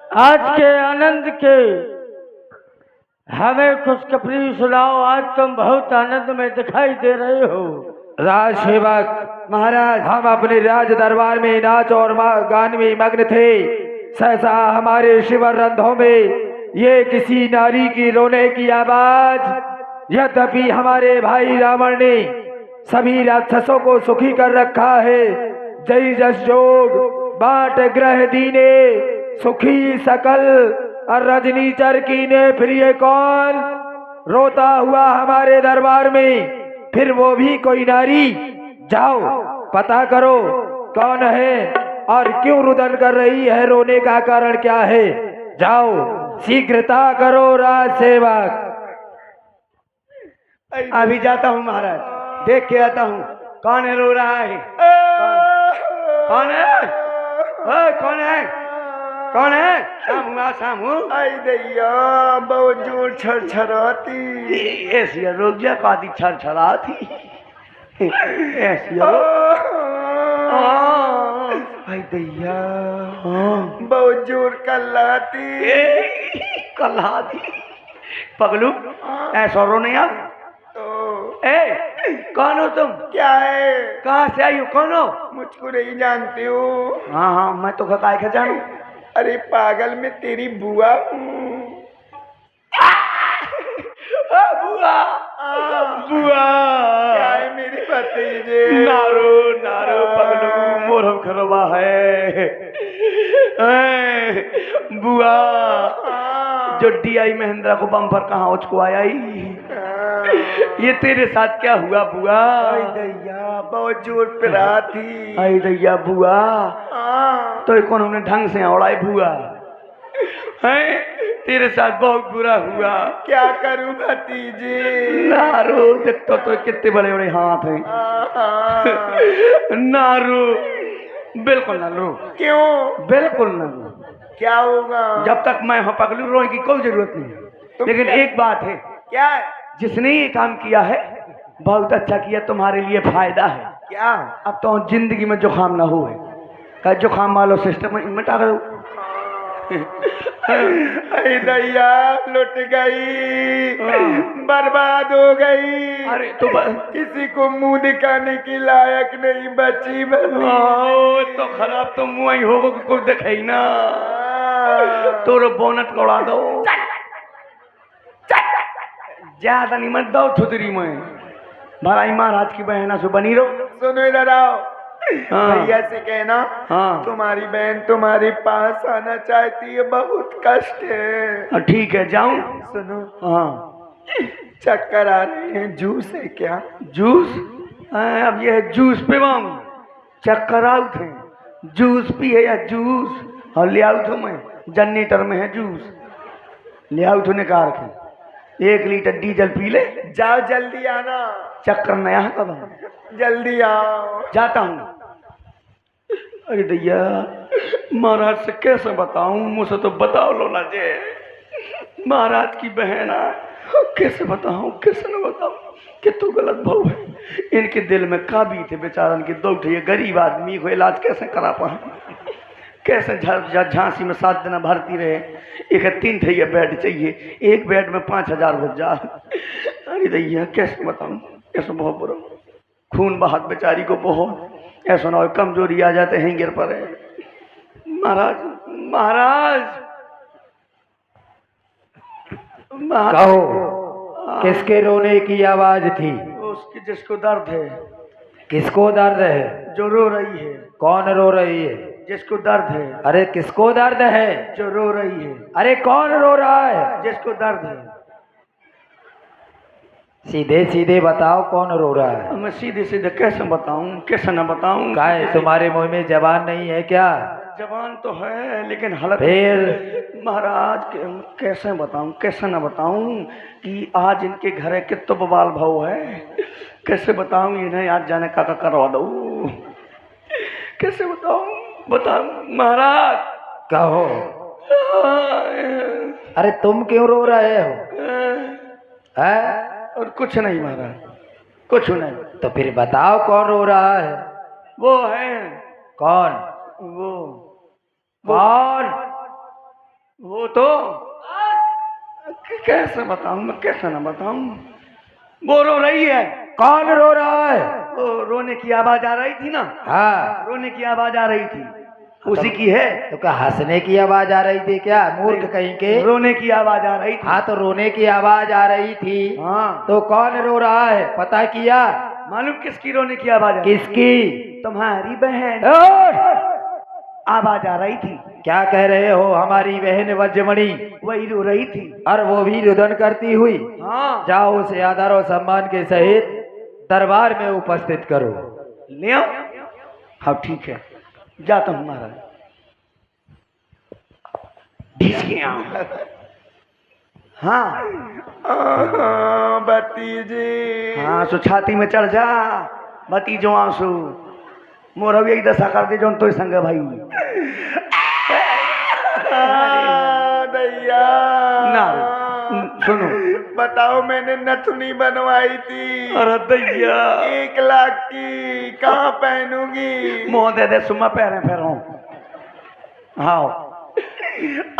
आज के आनंद के हमें खुशखबरी सुनाओ। आज तुम बहुत आनंद में दिखाई दे रहे हो। राज सेवक महाराज, हम अपने राज दरबार में नाच और गान में मग्न थे। सहसा हमारे शिवर रंधों में ये किसी नारी की रोने की आवाज। यद्यपि हमारे भाई रावण ने सभी राक्षसों को सुखी कर रखा है। जय जस जोग बाट ग्रह दीने सुखी सकल और रजनी चर कीने। फिर ये कौन रोता हुआ हमारे दरबार में? फिर वो भी कोई नारी? जाओ पता करो कौन है और क्यों रुदन कर रही है, रोने का कारण क्या है। जाओ शीघ्रता करो राज सेवक। अभी जाता हूँ महाराज, देख के आता हूँ कौन है रो रहा है। कौन है? कौन है? कौन है? शामू आई दैया बहुत जोर छरछराती। ऐसी रोग जा कादी छरछराती। ऐसी आई दैया बहुत जोर कल्लाती। कल्हाती पगलू ऐसा रो नहीं आप। कौन हो तुम? क्या है? कहाँ से आई हो? कौन हो? मुझको नहीं जानते हो? हाँ हाँ, मैं तो काय का जानू। अरे पागल, मैं तेरी बुआ हूँ। बुआ बुआ क्या है मेरी भतीजे? नारो नारो पगलू मोरम खरबा है। बुआ जो DI महेंद्रा को बम्पर कहाँ उसको आया ही। ये तेरे साथ क्या हुआ बुआ? आई दैया बहुत जोर पिरा थी। आई दैया बुआ तो ये कौन हमने ढंग से उड़ाई बुआ है? तेरे साथ बहुत बुरा हुआ। क्या करूं भतीजे? नारो देखो तो कितने बड़े बड़े हाथ हैं। नारो बिल्कुल ना रो। क्यों? बिल्कुल ना रो। क्या होगा? जब तक मैं हो पगलू रोने की कोई जरूरत नहीं। लेकिन एक बात है, क्या है? जिसने ये काम किया है बहुत अच्छा किया, तुम्हारे लिए फायदा है। क्या? अब तो जिंदगी में जुकाम ना हो। का जुकाम वालों सिस्टम में मिटा दो। अरे दैया लुट गई, बर्बाद हो गई। अरे तो किसी को मुंह दिखाने की लायक नहीं बची। तो खराब तो मुँह ही होगा कि कुछ दिखे ना। तोरो बोनट को उड़ा दो। ज्यादा नहीं मत दो थुतरी में। भराई महाराज की बहना से बनी रहो। सुनो इधर आओ। हाँ। भैया से कहना हाँ। तुम्हारी बहन तुम्हारे पास आना चाहती है, बहुत कष्ट है। ठीक है जाऊं? सुनो, हाँ चक्कर आ रहे हैं, जूस है क्या? जूस? अब ये जूस पिवाऊं? चक्कर आउट है, जूस पिए या जूस? और ले आउट हूँ मैं, जनरेटर में है जूस। ले आउट होने का रखे 1 लीटर डीजल पी ले। जाओ जल्दी आना। चक्कर नया है कब? जल्दी आओ। जाता हूँ। अरे दैया महाराज से कैसे बताऊं? मुझसे तो बताओ लो ना जे। महाराज की बहन कैसे बताऊं, कैसे न बताऊं कि तू गलत भाव है। इनके दिल में काबी थे बेचारन के दो ये गरीब आदमी को इलाज कैसे करा पाए। कैसे झांसी में 7 दिन भर्ती रहे। एक 3 थे बेड चाहिए, एक बेड में 5000 हो जा। अरे दैया कैसे बताऊं, कैसे बहुत बुरा खून बहात बेचारी को बहुत। ऐसा ना हो कमजोरी आ जाते हैं गिर पड़े। महाराज महाराज कहो किसके रोने की आवाज थी? उसकी जिसको दर्द है। किसको दर्द है? जो रो रही है। कौन रो रही है? जिसको दर्द है। अरे किसको दर्द है? जो रो रही है। अरे कौन रो रहा है? जिसको दर्द है। सीधे सीधे बताओ कौन रो रहा है? मैं सीधे सीधे कैसे बताऊं, कैसे न बताऊं? क्या है तुम्हारे मुंह में जबान नहीं है क्या? जबान तो है लेकिन हालत। फिर महाराज कैसे बताऊं, कैसे न बताऊं कि आज इनके घर कितो बवाल भाव है। कैसे बताऊं इन्हें आज जाने का करवा दो। कैसे बताऊं, बताऊं महाराज। कहो। अरे तुम क्यों रो रहे हो? है? और कुछ नहीं महाराज, कुछ नहीं। तो फिर बताओ कौन रो रहा है? वो है। कौन? वो कौन? तो कैसे बताऊं मैं, कैसे ना बताऊं। वो रो रही है। कौन रो रहा है? वो रोने की आवाज आ रही थी ना, हाँ, रोने की आवाज आ रही थी, उसी की है। तो क्या हंसने की आवाज आ रही थी क्या, मूर्ख कहीं के? रोने की आवाज आ रही थी। हाँ, तो रोने की आवाज आ रही थी। हाँ, तो कौन रो रहा है, पता किया? मालूम किसकी रोने की आवाज आ रही? किसकी? तुम्हारी बहन ओए! आवाज आ रही थी। क्या कह रहे हो? हमारी बहन वज्रमणि, वही रो रही थी। और वो भी रुदन करती हुई? हाँ, जाओ, उसे आदर और सम्मान के सहित दरबार में उपस्थित करो। ले आओ। हाँ ठीक है, जाता हूँ महाराज। बीच के आओ। हाँ भतीजी। हाँ, सो छाती में चढ़ जा भतीजो आंसू। मोर यही दशा कर दे जो तो संग भाई। दैया ना सुनो, बताओ, मैंने नथुनी बनवाई थी। अरे दैया 1 लाख की, कहाँ पहनूंगी? मुँह दे दे सुमा पैरे फेरो। हाँ,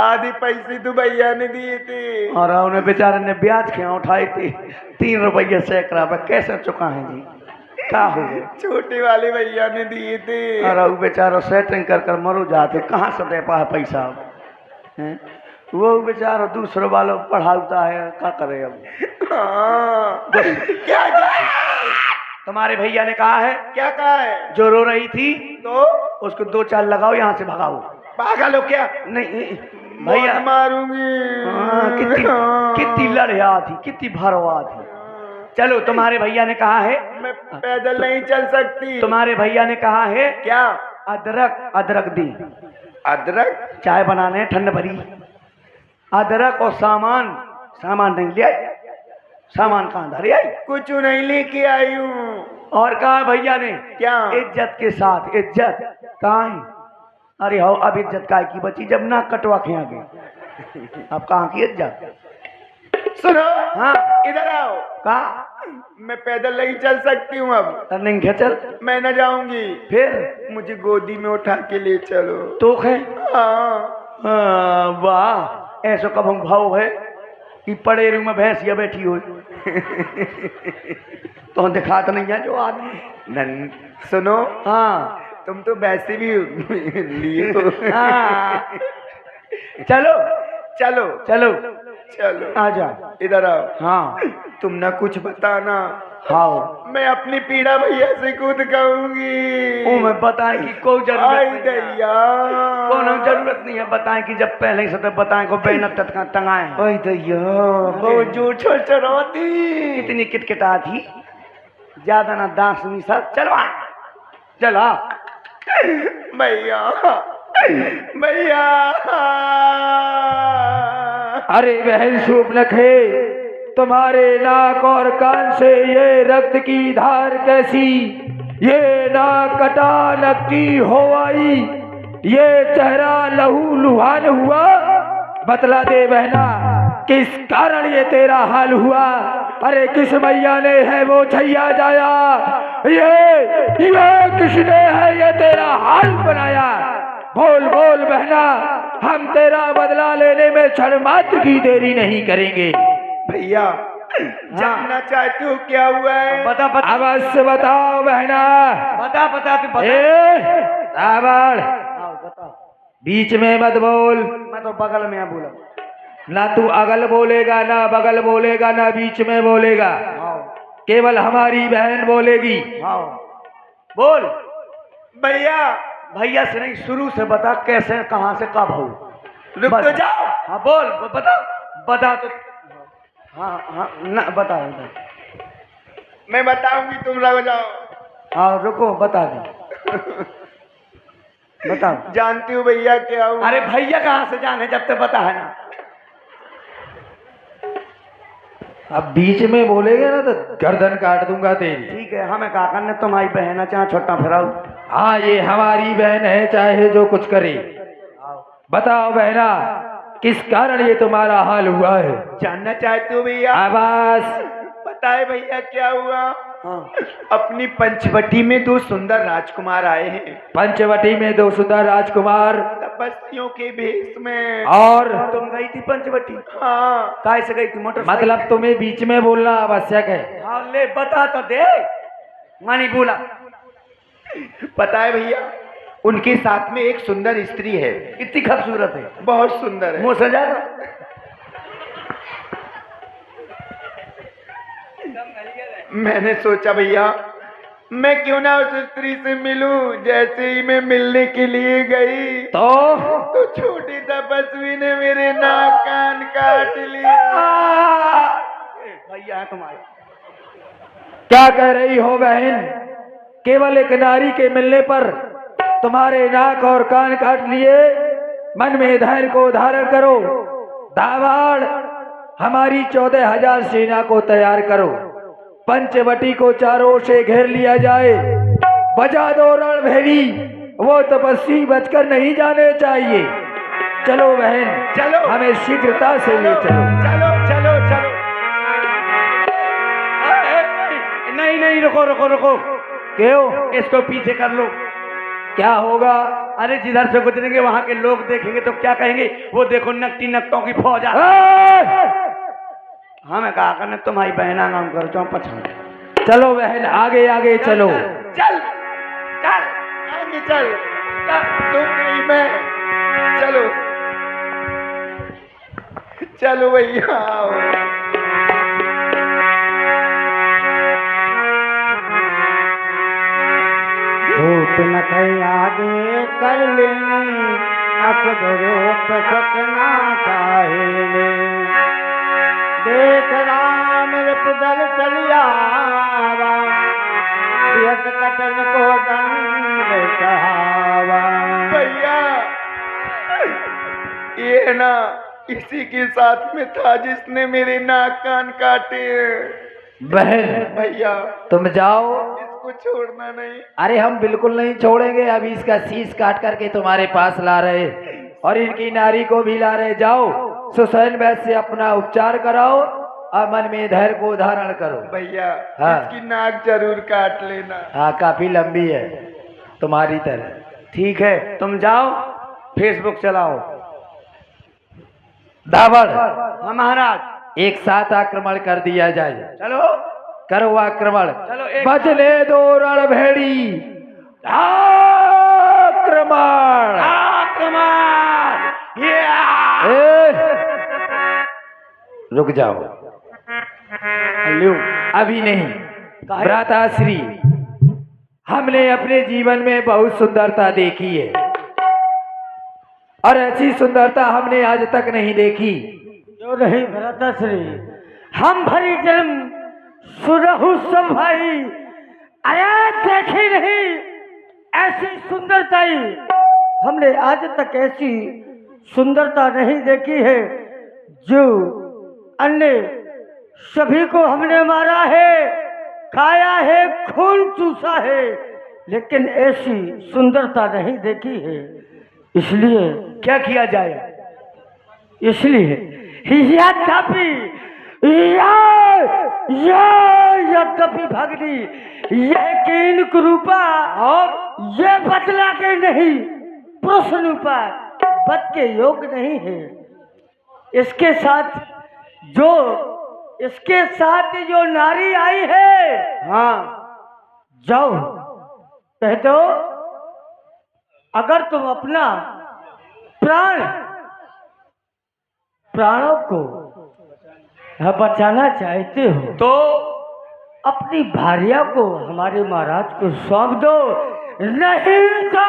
आधी पैसे तो भैया ने दिए थे। और उन्हें बेचारे ने ब्याज के उठाई थी 3 रुपये सैकड़ा पे, कैसे चुका है जी? क्या हो गया? छोटे वाले भैया ने दिए थे। अरे वो बेचारा सेटिंग कर कर मरो जाते, कहाँ से दे पाए पैसा हैं? वो बेचारा दूसरे वालों पढ़ाता है, क्या करे अब? हाँ। क्या तुम्हारे भैया ने कहा है, क्या कहा है? जो रो रही थी तो उसको 2 चाल लगाओ, यहाँ से भगाओ। पागल हो क्या? नहीं भैया भैया, मारूंगी। हाँ, कितनी लड़िया थी, कितनी भरवा थी। चलो, तुम्हारे भैया ने कहा है मैं पैदल नहीं चल सकती। तुम्हारे भैया ने कहा है क्या? अदरक, अदरक दी। अदरक? चाय बनाने ठंड भरी, अदरक और सामान। सामान नहीं ले आई, सामान कहाँ धरे आई? कुछ नहीं लेके आई हूँ। और कहा भैया ने क्या? इज्जत के साथ। इज्जत कहाँ है? अरे हो, अब इज्जत काय की बची जब ना कटवा के आ गए। अब कहाँ की इज्जत? सुनो, हाँ, इधर आओ। कहा मैं पैदल नहीं चल सकती हूँ अब। नहीं चल, मैं न जाऊंगी। फिर मुझे गोदी में उठा के ले चलो। तो है। हाँ। वाह, ऐसा कब हम भाव है कि पड़े रूम में भैंसिया बैठी हो तो दिखा तो नहीं है जो आदमी। सुनो, हाँ, तुम तो वैसे भी लिए हो। हाँ, चलो चलो चलो चलो, आ जा। इधर आओ। हाँ तुम ना कुछ बताना। हाँ, मैं अपनी पीड़ा भैया से खुद कहूंगी। वो मैं बताएं कि कोई आई जरूरत नहीं है। दैया। कोनो जरूरत नहीं है बताएं कि जब पहले से तो बताएं को बेनत टटका टंगाए। आई दैया, बहुत जोर छोटी। कितनी किटकिटा थी, ज्यादा ना दांत सुनी सब। चलो चला भैया, भैया। अरे बहन शूर्पणखे, तुम्हारे नाक और कान से ये रक्त की धार कैसी? ये नाक कटा नक्की हो आई, ये चेहरा लहू लुहान हुआ। बतला दे बहना, किस कारण ये तेरा हाल हुआ? अरे किस मैया ने है वो छैया जाया? ये किसने है ये तेरा हाल बनाया? बोल बोल बहना, हम तेरा बदला लेने में क्षण मात्र की देरी नहीं करेंगे। भैया, जानना चाहते हो क्या हुआ है? बता बता अवश्य बताओ बहना। बता बता तू बता। रावण, बता। बीच में मत बोल। मैं तो बगल में बोला। ना तू अगल बोलेगा, ना बगल बोलेगा, ना बीच में बोलेगा। केवल हमारी बहन बोलेगी। हाँ बोल। भैया, भैया से नहीं, शुरू से बता, कैसे कहाँ से कब हो। रुक तो जाओ। हाँ बोल, बता बता तो। हाँ हाँ ना बता बता। मैं बताऊंगी, तुम लग जाओ। हाँ रुको, बता दे। बताओ। जानती हूँ भैया क्या हुआ? अरे भैया कहाँ से जाने जब तक बता है ना। अब बीच में बोलेगा ना तो गर्दन काट दूंगा तेरी। ठीक है, हमें कहा करने, तुम्हारी बहन है चाहे छोटा फिराऊ। हाँ, ये हमारी बहन है, चाहे जो कुछ करे। बताओ बहना, किस कारण ये तुम्हारा हाल हुआ है? जानना चाहते हो भैया? आवाज। बताए भैया क्या हुआ? हाँ। अपनी पंचवटी में 2 सुंदर राजकुमार आए हैं, पंचवटी में 2 सुंदर राजकुमार तपस्वियों के भेष में। और तुम गई थी पंचवटी? हाँ, काय से गई थी? मोटर? मतलब तुम्हें बीच में बोलना आवश्यक है। हाँ ले बता तो दे। मानी बोला। पता है भैया, उनके साथ में एक सुंदर स्त्री है, कितनी खूबसूरत है? बहुत सुंदर है। मुँह सजा दो। मैंने सोचा भैया, मैं क्यों ना उस स्त्री से मिलूं। जैसे ही मैं मिलने के लिए गई तो छोटी तपस्वी ने मेरे नाक कान काट लिए। भैया तुम्हारे क्या कह रही हो बहन? केवल एक नारी के मिलने पर तुम्हारे नाक और कान काट लिए। मन में धैर्य को धारण करो। दावाड़, हमारी 14,000 सेना को तैयार करो। पंचवटी को चारों ओर से घेर लिया जाए। बजा दो रणभेरी, वो तपस्वी बचकर नहीं जाने चाहिए। चलो बहन, चलो। हमें शीघ्रता से ले चलो। चलो चलो चलो। नहीं नहीं, रुको रुको रुको। क्यों? इसको पीछे कर लो। क्या होगा? अरे जिधर से गुजरेंगे वहां के लोग देखेंगे तो क्या कहेंगे? वो देखो नकटी नकटों की फौज आ। हाँ मैं कहा करने तुम्हारी बहना नाम करो जाओ पछाड़। चलो बहन, आगे आगे चलो। चल चल आगे चल। तुम नहीं मैं। चलो चलो भैया, आओ। धूप न कहीं आगे कर लेनी, अकबरों पे सतना चाहेने। देख राम रिपुदल चलिया, बिहत कटन को दंड चढ़ावा। भैया ये ना इसी के साथ में था जिसने मेरे नाक कान काटे। बहन भैया तुम जाओ। इसको छोड़ना नहीं। अरे हम बिल्कुल नहीं छोड़ेंगे। अभी इसका शीश काट करके तुम्हारे पास ला रहे और इनकी नारी को भी ला रहे। जाओ सुसैन वैद्य से अपना उपचार कराओ और मन में धैर्य को धारण करो। भैया हाँ। इसकी नाक जरूर काट लेना। हाँ, काफी लंबी है तुम्हारी तरह। ठीक है तुम जाओ, फेसबुक चलाओ। दावड़, हाँ महाराज। एक साथ आक्रमण कर दिया जाए। चलो करो आक्रमण। चलो एक बजले दो रणभेड़ी, आक्रमण। आक्रमण। रुक जाओ, अभी नहीं। भ्राताश्री, हमने अपने जीवन में बहुत सुंदरता देखी है और ऐसी सुंदरता हमने आज तक नहीं देखी। क्यों नहीं भ्राताश्री, हम भरी जन्म सुरहु सब भाई, अरे देखी नहीं ऐसी सुंदरता। हमने आज तक ऐसी सुंदरता नहीं देखी है। जो अन्य सभी को हमने मारा है, खाया है, खून चूसा है, लेकिन ऐसी सुंदरता नहीं देखी है। इसलिए क्या किया जाए? इसलिए यद्यपि भगनी यह कीन कुरूपा और यह बदला के नहीं प्रश्न रूपा बद के योग नहीं है। इसके साथ जो नारी आई है, हाँ जाओ कह दो, अगर तुम अपना प्राणों को बचाना चाहते हो तो अपनी भार्या को हमारे महाराज को सौंप दो। नहीं तो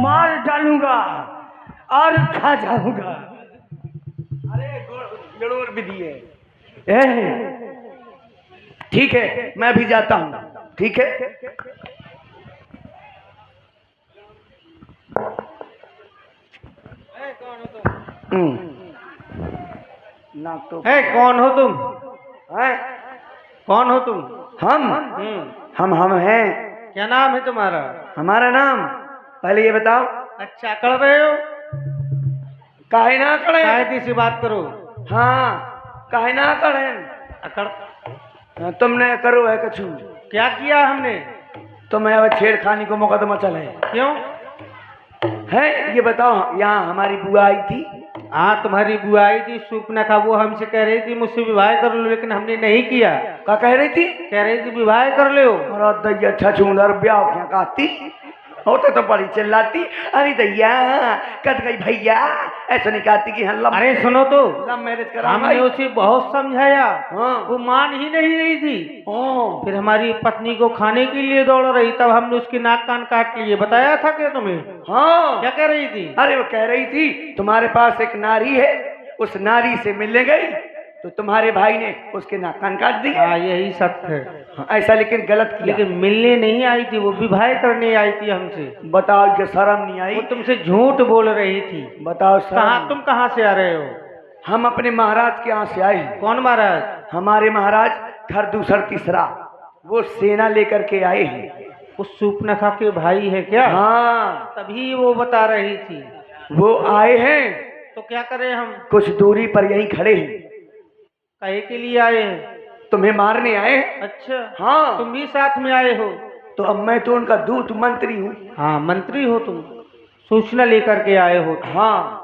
मार डालूंगा और खा जाऊंगा। अरे जरूर विधि है। ठीक है मैं भी जाता हूँ। ठीक है नाम तो है कौन हो तुम? है? कौन हो तुम? हम हैं। क्या नाम है तुम्हारा? हमारा नाम पहले ये बताओ। अच्छा कर रहे हो, काहे ना करें? शायद सी बात करो। हाँ काहे ना करें? अकड़ तुमने करो है कछु क्या किया हमने? तुम्हें अब छेड़खानी को मुकदमा चले क्यों? है ये बताओ, यहाँ हमारी बुआ आई थी। हाँ, तुम्हारी बुआ आई थी सूपना का, वो हमसे कह रही थी मुझसे विवाह कर लो, लेकिन हमने नहीं किया। क्या कह रही थी? कह रही थी विवाह कर लो। और दैया छछूंदर ब्याह क्या कहती होते तो बड़ी चिल्लाती, अरे दैया कट गई भैया, ऐसा नहीं कहती कि हम अरे सुनो तो, लव मैरिज हमने करा। उसे बहुत समझाया, हाँ। वो मान ही नहीं रही थी। ओ, फिर हमारी पत्नी को खाने के लिए दौड़ रही, तब हमने उसके नाक कान काट लिए। बताया था क्या तुम्हें? हाँ। क्या कह रही थी? अरे वो कह रही थी तुम्हारे पास एक नारी है, उस नारी से मिलने गई तो तुम्हारे भाई ने उसके नाक कान काट दिए। हाँ, यही सत्य है। हाँ, ऐसा लेकिन गलत किया। लेकिन मिलने नहीं आई थी, वो विवाह करने आई थी हमसे। बताओ कि शर्म नहीं आई? वो तुमसे झूठ बोल रही थी। बताओ शर्म। तुम कहाँ से आ रहे हो? हम अपने महाराज के यहाँ से आए हैं। कौन महाराज? हमारे महाराज घर दूसर तीसरा, वो सेना लेकर के आए हैं। उस सूपनखा के भाई है क्या? हाँ, तभी वो बता रही थी। वो आए हैं। तो क्या करें हम? कुछ दूरी पर यहीं खड़े हैं, कहे के लिए आए हैं? तुम्हें मारने आए हैं। अच्छा, हाँ। तुम भी साथ में आए हो? तो अब मैं तो उनका दूत मंत्री हूँ। हाँ, मंत्री हो तुम, सूचना लेकर के आए हो। हाँ,